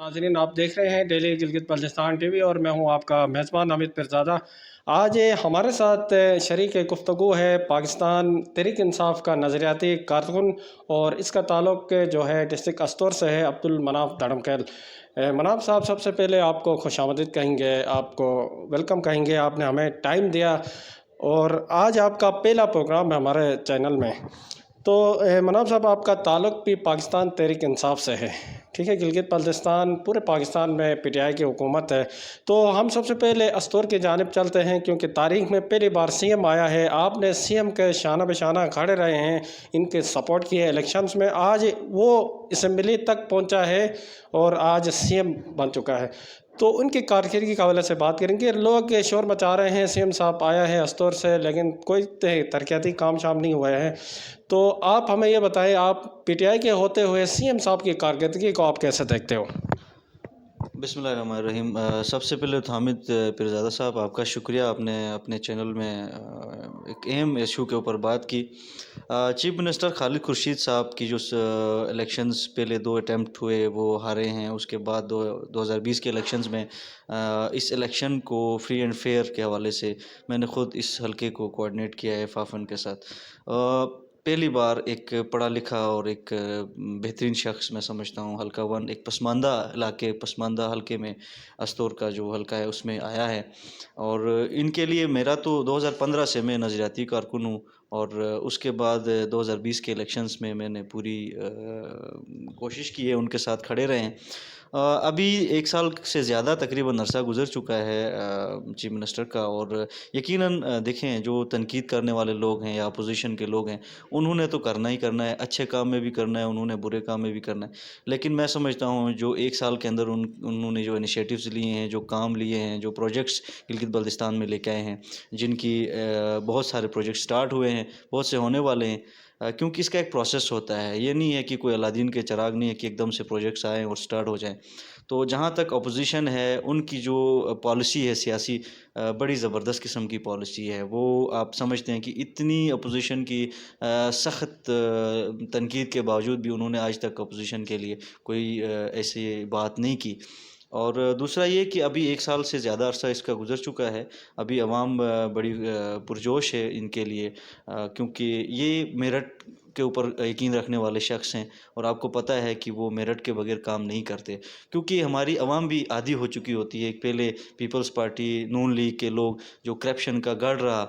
नाज़रीन, आप देख रहे हैं डेली गिलगित बल्तिस्तान टीवी और मैं हूं आपका मेज़बान हामिद पिरज़ादा। आज हमारे साथ शरीक गुफ्तगू है पाकिस्तान तहरीक इंसाफ का नज़रियाती कारकुन और इसका ताल्लुक़ जो है डिस्ट्रिक्ट अस्तौर से है, अब्दुल मनाफ धड़मकैल। मनाफ साहब, सबसे पहले आपको खुशामदीद कहेंगे, आपको वेलकम कहेंगे, आपने हमें टाइम दिया और आज आपका पहला प्रोग्राम है हमारे चैनल में। तो मनाफ साहब, आपका ताल्लुक़ भी पाकिस्तान तहरीक इंसाफ से है, ठीक है। गिलगित बल्तिस्तान पूरे पाकिस्तान में पीटीआई की हुकूमत है। तो हम सबसे पहले अस्तौर की जानिब चलते हैं, क्योंकि तारीख़ में पहली बार सीएम आया है। आपने सीएम के शाना बशाना खड़े रहे हैं, इनके सपोर्ट किए इलेक्शंस में। आज वो असम्बली तक पहुंचा है और आज सीएम बन चुका है। तो उनकी कारकिर्दगी के हवाले से बात करेंगे। लोग शोर मचा रहे हैं, सीएम साहब आया है अस्तौर से, लेकिन कोई तरक्याती काम शाम नहीं हुआ है। तो आप हमें ये बताएं, आप पीटीआई के होते हुए सीएम साहब की कारकर्दगी को आप कैसे देखते हो? बिस्मिल्लाहिर्रहमानिर्रहीम। सबसे पहले तो हामिद पिरज़ादा साहब, आपका शुक्रिया, आपने अपने चैनल में एक अहम इशू के ऊपर बात की। चीफ मिनिस्टर खालिद खुर्शीद साहब की जो इलेक्शंस पहले 2 अटैम्प्ट हुए वो हारे हैं। उसके बाद 2020 के इलेक्शंस में इस इलेक्शन को फ्री एंड फेयर के हवाले से मैंने ख़ुद इस हलके को कोऑर्डिनेट किया है फाफन के साथ। पहली बार एक पढ़ा लिखा और एक बेहतरीन शख्स, मैं समझता हूँ, हल्का वन एक पसमानदा इलाके, पसमानदा हलके में अस्तौर का जो हलका है उसमें आया है। और इनके लिए मेरा तो 2015 से मैं नज़रियाती कारकुन हूँ और उसके बाद 2020 के इलेक्शंस में मैंने पूरी कोशिश की है, उनके साथ खड़े रहे हैं। अभी 1 साल से ज़्यादा तकरीबन अरसा गुज़र चुका है चीफ मिनिस्टर का, और यकीनन देखें, जो तनकीद करने वाले लोग हैं या अपोजिशन के लोग हैं, उन्होंने तो करना ही करना है, अच्छे काम में भी करना है, उन्होंने बुरे काम में भी करना है। लेकिन मैं समझता हूँ जो 1 साल के अंदर उन्होंने जो इनिशिएटिव्स लिए हैं, जो काम लिए हैं, जो प्रोजेक्ट्स गिलगित बल्तिस्तान में लेके आए हैं, जिनकी बहुत सारे प्रोजेक्ट स्टार्ट हुए हैं, बहुत से होने वाले हैं। क्योंकि इसका एक प्रोसेस होता है, ये नहीं है कि कोई अलादीन के चिराग नहीं है कि एकदम से प्रोजेक्ट्स आएँ और स्टार्ट हो जाएँ। तो जहाँ तक अपोजिशन है, उनकी जो पॉलिसी है सियासी, बड़ी ज़बरदस्त किस्म की पॉलिसी है। वो आप समझते हैं कि इतनी अपोजिशन की सख्त तनकीद के बावजूद भी उन्होंने आज तक अपोजिशन के लिए कोई ऐसी बात नहीं की। और दूसरा ये कि अभी 1 साल से ज़्यादा अरसा इसका गुज़र चुका है। अभी अवाम बड़ी पुरजोश है इनके लिए, क्योंकि ये मेरठ के ऊपर यकीन रखने वाले शख्स हैं और आपको पता है कि वो मेरठ के बगैर काम नहीं करते, क्योंकि हमारी अवाम भी आदी हो चुकी होती है। पहले पीपल्स पार्टी, नून लीग के लोग जो करप्शन का गढ़ रहा,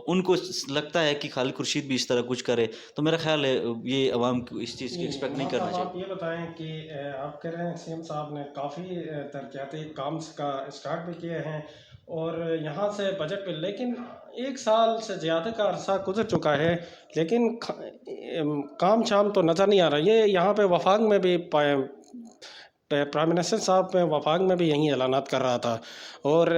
उनको लगता है कि खालिद खुर्शीद भी इस तरह कुछ करे, तो मेरा ख्याल है ये अवाम को इस चीज़ की एक्सपेक्ट नहीं मनाफ करना साहब, आप चाहिए। ये बताएं कि आप कह रहे हैं सीएम साहब ने काफ़ी तरक्याती काम का स्टार्ट भी किए हैं और यहाँ से बजट पे, लेकिन 1 साल से ज़्यादा का अरसा गुजर चुका है, लेकिन काम शाम तो नज़र नहीं आ रहा। ये यहाँ पे वफाक में भी प्राइम मिनिस्टर साहब वफाक में भी यही ऐलानात कर रहा था और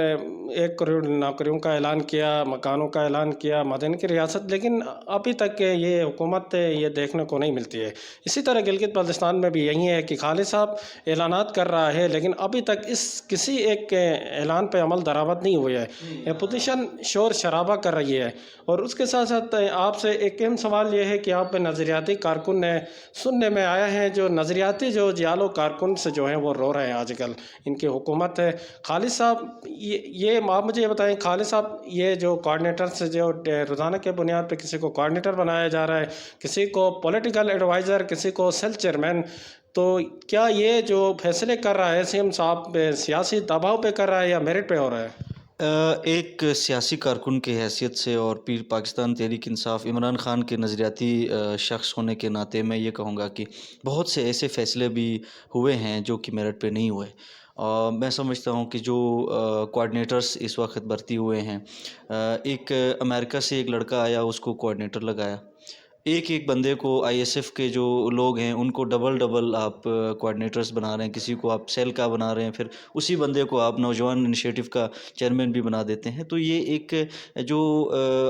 1 करोड़ नौकरियों का ऐलान किया, मकानों का ऐलान किया, मदन की रियासत, लेकिन अभी तक ये हुकूमत ये देखने को नहीं मिलती है। इसी तरह गिलगित बल्तिस्तान में भी यही है कि खालिद साहब ऐलानात कर रहा है, लेकिन अभी तक इस किसी एक ऐलान पे अमल दरामद नहीं हुई है। अपोजिशन शोर शराबा कर रही है और उसके साथ साथ आपसे एक अहम सवाल ये है कि आप नज़रियाती कारकुन हैं, सुनने में आया है जो नज़रियाती जो जियालो कारकुन से जो हैं वो रो रहे हैं आजकल, इनकी हुकूमत है। खालिद साहब, ये आप मुझे ये बताएं, खालिद साहब, ये जो कोऑर्डिनेटर से जो रोज़ाना के बुनियाद पे किसी को कोऑर्डिनेटर बनाया जा रहा है, किसी को पॉलिटिकल एडवाइज़र, किसी को सेल चेयरमैन, तो क्या ये जो फैसले कर रहा है सीएम साहब सियासी दबाव पे कर रहा है या मेरिट पे हो रहा है? एक सियासी कारकुन की हैसियत से और पीर पाकिस्तान तहरीक इंसाफ इमरान खान के नज़रियाती शख्स होने के नाते मैं ये कहूँगा कि बहुत से ऐसे फ़ैसले भी हुए हैं जो कि मेरिट पे नहीं हुए। मैं समझता हूँ कि जो कोऑर्डिनेटर्स इस वक्त भर्ती हुए हैं, एक अमेरिका से एक लड़का आया, उसको कोऑर्डिनेटर लगाया। एक एक बंदे को आईएसएफ के जो लोग हैं उनको डबल डबल आप कोऑर्डिनेटर्स बना रहे हैं, किसी को आप सेल का बना रहे हैं, फिर उसी बंदे को आप नौजवान इनिशिएटिव का चेयरमैन भी बना देते हैं। तो ये एक जो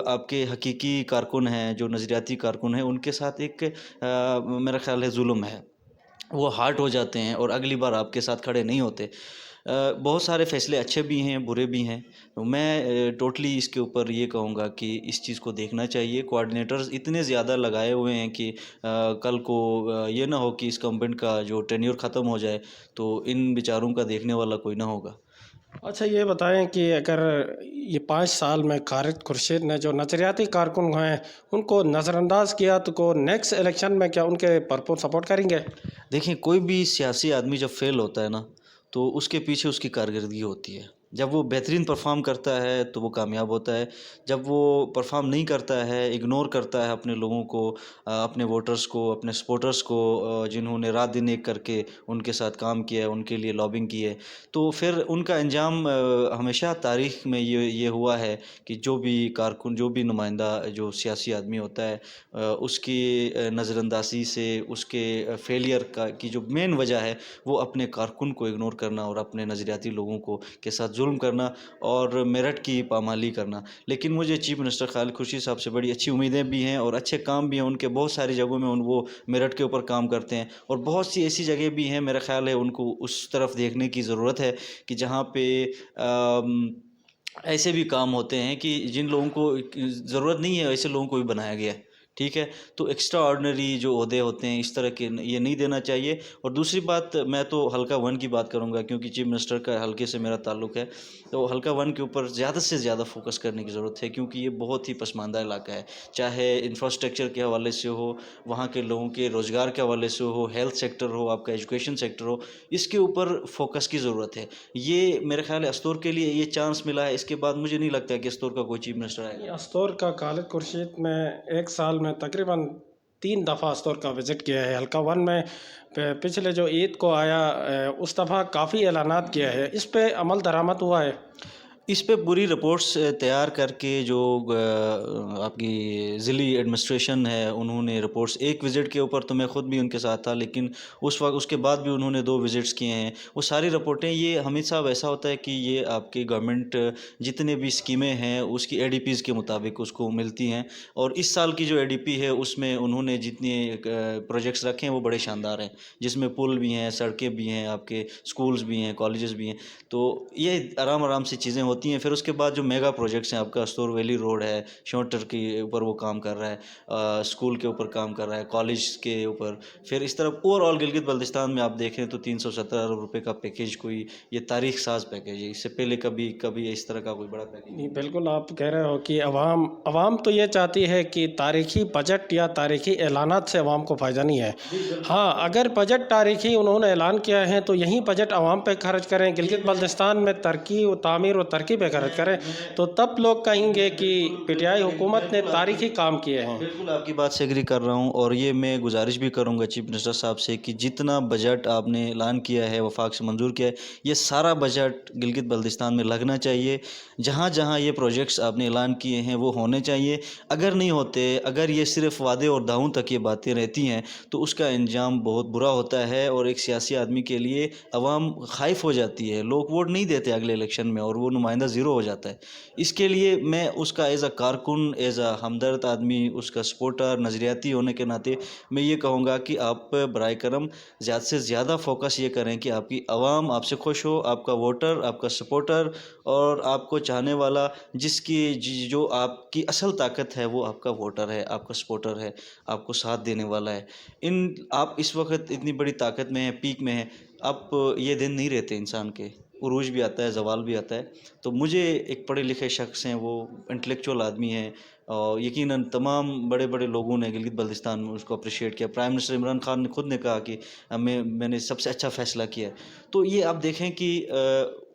आपके हकीकी कारकुन हैं, जो नज़रियाती कारकुन हैं, उनके साथ एक मेरा ख्याल है जुल्म है। वो हार्ट हो जाते हैं और अगली बार आपके साथ खड़े नहीं होते। बहुत सारे फ़ैसले अच्छे भी हैं, बुरे भी हैं। तो मैं टोटली इसके ऊपर ये कहूँगा कि इस चीज़ को देखना चाहिए। कोऑर्डिनेटर्स इतने ज़्यादा लगाए हुए हैं कि कल को ये ना हो कि इस गवर्नमेंट का जो टेन्योर ख़त्म हो जाए, तो इन बेचारों का देखने वाला कोई ना होगा। अच्छा ये बताएं कि अगर ये 5 साल में खालिद खुर्शीद ने जो नज़रियाती कारकुन हैं उनको नज़रअंदाज किया तो को नेक्स्ट इलेक्शन में क्या उनके भरपूर सपोर्ट करेंगे? देखिए, कोई भी सियासी आदमी जब फ़ेल होता है ना, तो उसके पीछे उसकी कारकर्दगी होती है। जब वो बेहतरीन परफ़ॉर्म करता है, तो वो कामयाब होता है। जब वो परफ़ॉर्म नहीं करता है, इग्नोर करता है अपने लोगों को, अपने वोटर्स को, अपने सपोर्टर्स को, जिन्होंने रात-दिन एक करके उनके साथ काम किया है, उनके लिए लॉबिंग की है, तो फिर उनका अंजाम हमेशा तारीख़ में ये हुआ है कि जो भी कारकुन, जो भी नुमाइंदा, जो सियासी आदमी होता है, उसकी नज़रअंदाज़ी से, उसके फेलियर का की जो मेन वजह है, वो अपने कारकुन को इग्नोर करना और अपने नज़रियाती लोगों को के साथ जुल्म करना और मेरठ की पामाली करना। लेकिन मुझे चीफ़ मिनिस्टर खालिद खुर्शीद साहब से बड़ी अच्छी उम्मीदें भी हैं और अच्छे काम भी हैं उनके। बहुत सारी जगहों में वो मेरठ के ऊपर काम करते हैं और बहुत सी ऐसी जगह भी हैं, मेरा ख़्याल है उनको उस तरफ देखने की ज़रूरत है कि जहाँ पे ऐसे भी काम होते हैं कि जिन लोगों को ज़रूरत नहीं है, ऐसे लोगों को भी बनाया गया है। ठीक है? तो एक्स्ट्रा ऑर्डिनरी जो ओहदे होते हैं, इस तरह के ये नहीं देना चाहिए। और दूसरी बात, मैं तो हल्का 1 की बात करूँगा क्योंकि चीफ़ मिनिस्टर का हल्के से मेरा ताल्लुक है। तो हल्का 1 के ऊपर ज़्यादा से ज़्यादा फ़ोकस करने की ज़रूरत है क्योंकि ये बहुत ही पसमानदा इलाका है। चाहे इंफ्रास्ट्रक्चर के हवाले से हो, वहाँ के लोगों के रोज़गार के हवाले से हो, हेल्थ सेक्टर हो, आपका एजुकेशन सेक्टर हो, इसके ऊपर फ़ोकस की ज़रूरत है। ये मेरे ख़्याल है अस्तोर के लिए ये चांस मिला है, इसके बाद मुझे नहीं लगता है कि अस्तोर का कोई चीफ़ मिनिस्टर आएगा। अस्तौर का खालिद खुर्शीद में एक साल में तकरीबन 3 दफ़ा अस्तौर का विज़िट किया है। हल्का वन में पिछले जो ईद को आया उस दफ़ा काफ़ी ऐलानात किया है। इस पे अमल दरामद हुआ है? इस पे पूरी रिपोर्ट्स तैयार करके जो आपकी ज़िली एडमिनिस्ट्रेशन है, उन्होंने रिपोर्ट्स, एक विज़िट के ऊपर तो मैं ख़ुद भी उनके साथ था, लेकिन उस वक़्त उसके बाद भी उन्होंने 2 विज़िट्स किए हैं। वो सारी रिपोर्टें, ये हमीद साहब ऐसा होता है कि ये आपकी गवर्नमेंट जितने भी स्कीमें हैं उसकी एडीपीज़ के मुताबिक उसको मिलती हैं और इस साल की जो एडीपी है उसमें उन्होंने जितने प्रोजेक्ट्स रखे हैं वो बड़े शानदार हैं, जिसमें पुल भी हैं, सड़कें भी हैं, आपके स्कूल्स भी हैं, कॉलेजेस भी हैं। तो ये आराम-आराम से चीज़ें होती हैं। फिर उसके बाद जो मेगा प्रोजेक्ट्स हैं, आपका अस्तूर वैली रोड है, शॉटर के ऊपर वो काम कर रहा है, स्कूल के ऊपर काम कर रहा है, कॉलेज के ऊपर। फिर इस तरफ ओवरऑल गिलगित बल्तिस्तान में आप देखें तो 317 अरब रुपए का पैकेज, कोई ये तारीख साज पैकेज है। इससे पहले कभी कभी इस तरह का कोई बड़ा पैकेज नहीं, नहीं। बिल्कुल आप कह रहे हो कि अवाम अवाम तो ये चाहती है कि तारीखी बजट या तारीखी ऐलानात से अवाम को फ़ायदा नहीं है। हाँ, अगर बजट तारीखी उन्होंने ऐलान किया है तो यही बजट अवाम पे खर्च करें, गिलगित बल्तिस्तान में तरक्की व तामीर व तरक्की पे खर्च करें, तो तब लोग कहेंगे कि पीटीआई हुकूमत ने तारीखी काम किए हैं। बिल्कुल आपकी बात से एग्री कर रहा हूँ और ये मैं गुजारिश भी करूँगा चीफ मिनिस्टर साहब से कि जितना बजट आपने ऐलान किया है, वफाक से मंजूर किया है, ये सारा बजट गिलगित बल्तिस्तान में लगना चाहिए। जहाँ जहाँ ये प्रोजेक्ट्स आपने ऐलान किए हैं वो होने चाहिए। अगर नहीं होते, अगर ये सिर्फ वादे और दावों तक ये बातें रहती हैं तो उसका अंजाम बहुत बुरा होता है और एक सियासी आदमी के लिए अवाम खाइफ हो जाती है। लोग वोट नहीं देते अगले इलेक्शन में और वो नुमाइंदा ज़ीरो हो जाता है। इसके लिए मैं उसका एज़ अ कारकुन, एज़ अ हमदर्द आदमी, उसका सपोर्टर, नज़रियाती होने के नाते मैं ये कहूँगा कि आप बराए करम ज़्यादा से ज़्यादा फ़ोकस ये करें कि आपकी आवाम आपसे खुश हो, आपका वोटर, आपका सपोर्टर और आपको चाहने वाला, जो आपकी असल ताकत है वो आपका वोटर है, आपका सपोर्टर है, आपको साथ देने वाला है। आप इस वक्त इतनी बड़ी ताकत में हैं, पीक में हैं। अब ये दिन नहीं रहते इंसान के, उरूज भी आता है, ज़वाल भी आता है। तो मुझे एक पढ़े लिखे शख्स हैं, वो इंटेलेक्चुअल आदमी हैं और यकीनन तमाम बड़े बड़े लोगों ने गिलगित बल्तिस्तान में उसको अप्रिशिएट किया। प्राइम मिनिस्टर इमरान खान ने खुद ने कहा कि मैंने सबसे अच्छा फ़ैसला किया है। तो ये आप देखें कि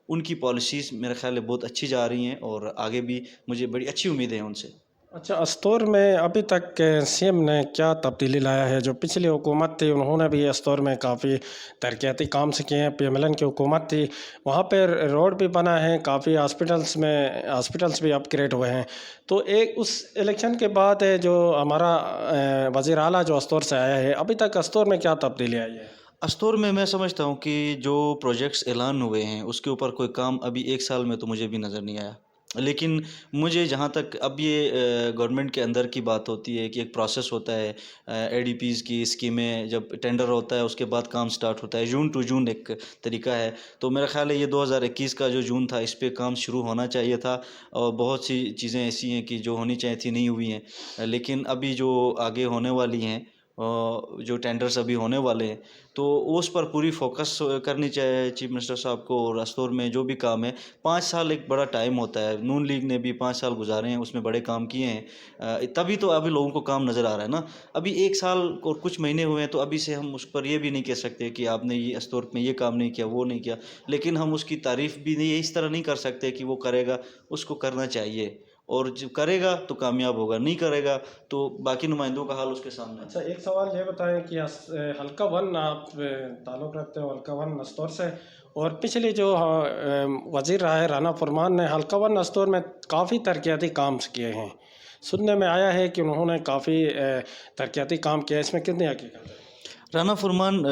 उनकी पॉलिसीज़ मेरे ख़्याल है बहुत अच्छी जा रही हैं और आगे भी मुझे बड़ी अच्छी उम्मीदें हैं उनसे। अच्छा, अस्तौर में अभी तक सीएम ने क्या तब्दीली लाया है? जो पिछली हुकूमत थी उन्होंने भी अस्तौर में काफ़ी तरक्याती काम से किए हैं। पीएमएलएन की हुकूमत थी, वहाँ पे रोड भी बना है, काफ़ी हॉस्पिटल्स भी अपग्रेड हुए हैं। तो एक उस इलेक्शन के बाद जो हमारा वज़ीर आला जो अस्तौर से आया है, अभी तक अस्तौर में क्या तब्दीली आई है? अस्तौर में मैं समझता हूँ कि जो प्रोजेक्ट्स ऐलान हुए हैं उसके ऊपर कोई काम अभी 1 साल में तो मुझे भी नज़र नहीं आया। लेकिन मुझे जहाँ तक अब ये गवर्नमेंट के अंदर की बात होती है कि एक प्रोसेस होता है, एडीपीज़ की स्कीमें जब टेंडर होता है उसके बाद काम स्टार्ट होता है, जून टू जून एक तरीका है। तो मेरा ख़्याल है ये 2021 का जो जून था इस पे काम शुरू होना चाहिए था, और बहुत सी चीज़ें ऐसी हैं कि जो होनी चाहिए थी नहीं हुई हैं। लेकिन अभी जो आगे होने वाली हैं, जो टेंडर्स अभी होने वाले हैं, तो उस पर पूरी फोकस करनी चाहिए चीफ मिनिस्टर साहब को। और रस्तौर में जो भी काम है, 5 साल एक बड़ा टाइम होता है। नून लीग ने भी 5 साल गुजारे हैं, उसमें बड़े काम किए हैं, तभी तो अभी लोगों को काम नज़र आ रहा है ना। अभी 1 साल और कुछ महीने हुए हैं, तो अभी से हम उस पर ये भी नहीं कह सकते कि आपने ये रस्तौर में ये काम नहीं किया, वो नहीं किया। लेकिन हम उसकी तारीफ़ भी नहीं इस तरह नहीं कर सकते कि वो करेगा, उसको करना चाहिए, और जो करेगा तो कामयाब होगा, नहीं करेगा तो बाकी नुमाइंदों का हाल उसके सामने है। अच्छा, एक सवाल ये बताएं कि हल्का वन आप ताल्लुक़ रखते हो हल्का वन नस्तौर से, और पिछले जो वज़ीर रहा है राना फरमान ने हल्का वन नस्तौर में काफ़ी तरक्याती काम किए हैं। सुनने में आया है कि उन्होंने काफ़ी तरक्याती काम किया है, इसमें कितनी हकीकत है? राना फरमान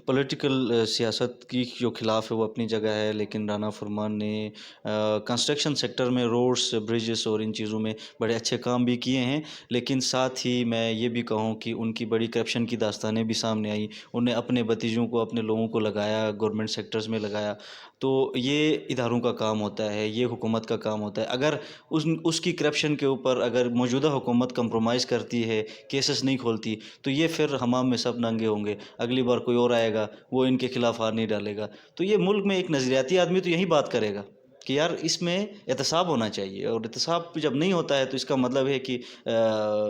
पॉलिटिकल सियासत की जो खिलाफ है वो अपनी जगह है, लेकिन राना फरमान ने कंस्ट्रक्शन सेक्टर में रोड्स, ब्रिजेस और इन चीज़ों में बड़े अच्छे काम भी किए हैं। लेकिन साथ ही मैं ये भी कहूँ कि उनकी बड़ी करप्शन की दास्तानें भी सामने आई। उन्हें अपने भतीजों को, अपने लोगों को लगाया, गवर्नमेंट सेक्टर्स में लगाया। तो ये इदारों का काम होता है, ये हुकूमत का काम होता है। अगर उसकी करप्शन के ऊपर अगर मौजूदा हुकूमत कंप्रोमाइज़ करती है, केसेस नहीं खोलती, तो ये फिर हमाम में सब नंगे होंगे। अगली बार कोई और आएगा, वो इनके खिलाफ हाथ नहीं डालेगा। तो ये मुल्क में एक नज़रियाती आदमी तो यही बात करेगा कि यार इसमें एहतसाब होना चाहिए, और एहतसाब जब नहीं होता है तो इसका मतलब है कि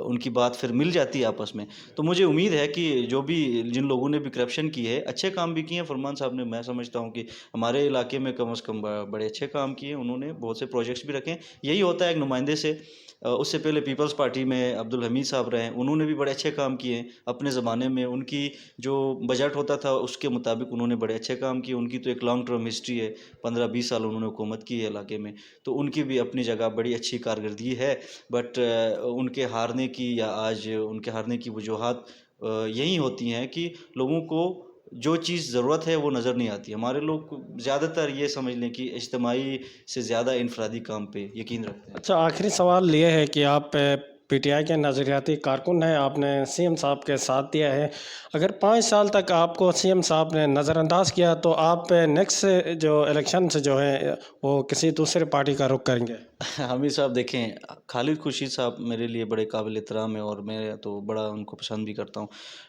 उनकी बात फिर मिल जाती है आपस में। तो मुझे उम्मीद है कि जो भी जिन लोगों ने भी करप्शन की है, अच्छे काम भी किए हैं फरमान साहब ने। मैं समझता हूँ कि हमारे इलाके में कम से कम बड़े अच्छे काम किए हैं उन्होंने, बहुत से प्रोजेक्ट्स भी रखे हैं। यही होता है एक नुमाइंदे से। उससे पहले पीपल्स पार्टी में अब्दुल हमीद साहब रहे, उन्होंने भी बड़े अच्छे काम किए हैं अपने ज़माने में। उनकी जो बजट होता था उसके मुताबिक उन्होंने बड़े अच्छे काम किए। उनकी तो एक लॉन्ग टर्म हिस्ट्री है, 15-20 साल उन्होंने हुकूमत की है इलाके में, तो उनकी भी अपनी जगह बड़ी अच्छी कारकर्दगी है। बट उनके हारने की या आज उनके हारने की वजूहात यही होती हैं कि लोगों को जो चीज़ ज़रूरत है वो नज़र नहीं आती। हमारे लोग ज़्यादातर ये समझ लें कि इज्तिमाई से ज़्यादा इनफरादी काम पे यकीन रखते हैं। अच्छा, आखिरी सवाल ये है कि आप पीटीआई के नज़रियाती कारकुन हैं, आपने सीएम साहब के साथ दिया है। अगर 5 साल तक आपको सीएम साहब ने नज़रअंदाज किया तो आप नेक्स्ट जो इलेक्शन से जो है वो किसी दूसरे पार्टी का रुख करेंगे? हामिद साहब देखें, खालिद खुर्शीद साहब मेरे लिए बड़े काबिल एहतराम है, और मैं तो बड़ा उनको पसंद भी करता हूँ।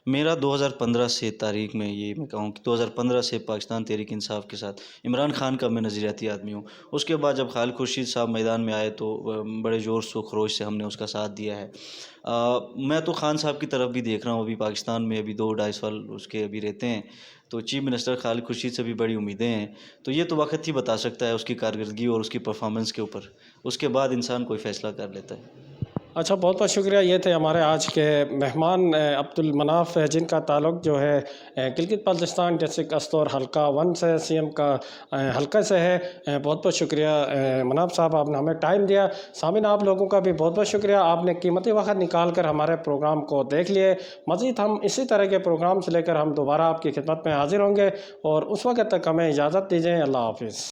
मेरा 2015 से तारीख में ये मैं कहूँ कि 2015 से पाकिस्तान तहरीक इंसाफ के साथ इमरान खान का मैं नज़रियाती आदमी हूँ। उसके बाद जब खालिद खुर्शीद साहब मैदान में आए तो बड़े ज़ोर शो खरोश से हमने उसका साथ दिया है। मैं तो खान साहब की तरफ भी देख रहा हूँ, अभी पाकिस्तान में अभी 2-2.5 साल उसके अभी रहते हैं, तो चीफ मिनिस्टर खालिद खुर्शीद से भी बड़ी उम्मीदें हैं। तो ये तो वक्त ही बता सकता है उसकी कारकर्दगी और उसकी परफॉर्मेंस के ऊपर। उसके बाद इंसान कोई फ़ैसला कर लेता है। अच्छा, बहुत बहुत शुक्रिया। ये थे हमारे आज के मेहमान अब्दुल मनाफ़, जिनका ताल्लुक़ जो है गिलगित बल्तिस्तान डिस्ट्रिक्ट अस्तौर हल्का वन से, सीएम का हल्का से है। बहुत बहुत शुक्रिया मनाफ़ साहब, आपने हमें टाइम दिया। सामीन, आप लोगों का भी बहुत बहुत शुक्रिया, आपने कीमती वक्त निकाल कर हमारे प्रोग्राम को देख लिए। मज़ीद हम इसी तरह के प्रोग्राम्स लेकर हम दोबारा आपकी खिदमत में हाज़िर होंगे, और उस वक्त तक हमें इजाज़त दीजिए। अल्लाह हाफ़िज़।